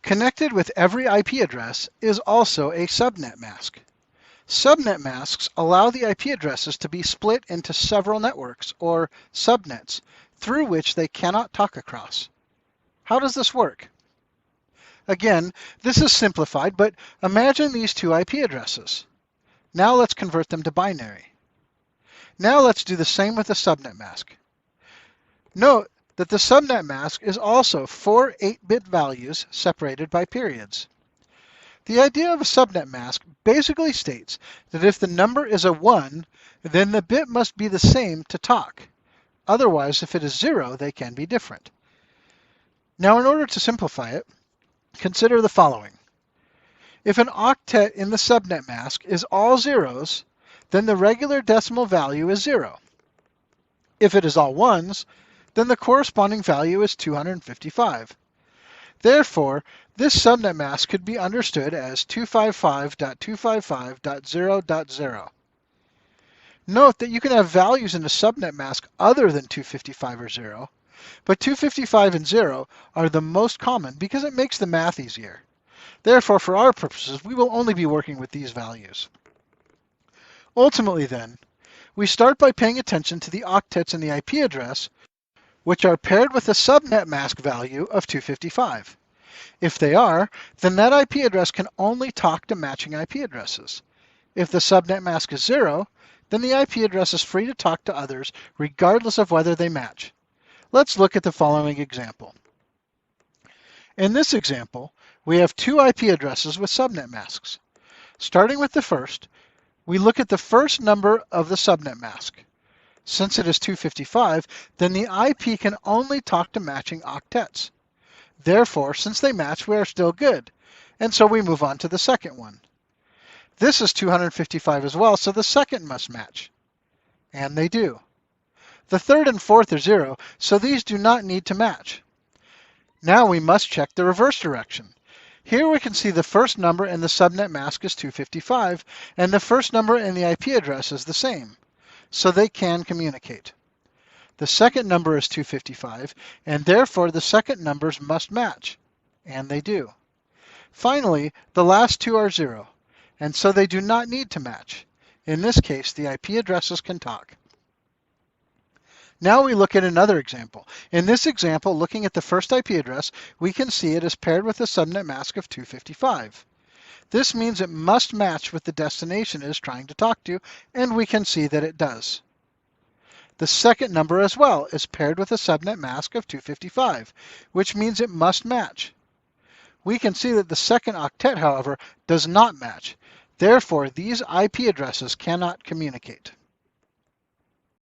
Connected with every IP address is also a subnet mask. Subnet masks allow the IP addresses to be split into several networks, or subnets, through which they cannot talk across. How does this work? Again, this is simplified, but imagine these two IP addresses. Now let's convert them to binary. Now let's do the same with the subnet mask. Note that the subnet mask is also 4 8-bit values separated by periods. The idea of a subnet mask basically states that if the number is a 1, then the bit must be the same to talk. Otherwise, if it is 0, they can be different. Now, in order to simplify it, consider the following. If an octet in the subnet mask is all zeros, then the regular decimal value is 0. If it is all ones, then the corresponding value is 255. Therefore, this subnet mask could be understood as 255.255.0.0. Note that you can have values in a subnet mask other than 255 or 0, but 255 and 0 are the most common because it makes the math easier. Therefore, for our purposes, we will only be working with these values. Ultimately then, we start by paying attention to the octets in the IP address, which are paired with a subnet mask value of 255. If they are, then that IP address can only talk to matching IP addresses. If the subnet mask is 0, then the IP address is free to talk to others regardless of whether they match. Let's look at the following example. In this example, we have two IP addresses with subnet masks. Starting with the first, we look at the first number of the subnet mask. Since it is 255, then the IP can only talk to matching octets. Therefore, since they match, we are still good, and so we move on to the second one. This is 255 as well, so the second must match. And they do. The third and fourth are 0, so these do not need to match. Now we must check the reverse direction. Here we can see the first number in the subnet mask is 255, and the first number in the IP address is the same, so they can communicate. The second number is 255, and therefore the second numbers must match, and they do. Finally, the last two are 0, and so they do not need to match. In this case, the IP addresses can talk. Now we look at another example. In this example, looking at the first IP address, we can see it is paired with a subnet mask of 255. This means it must match with the destination it is trying to talk to, and we can see that it does. The second number as well is paired with a subnet mask of 255, which means it must match. We can see that the second octet, however, does not match. Therefore, these IP addresses cannot communicate.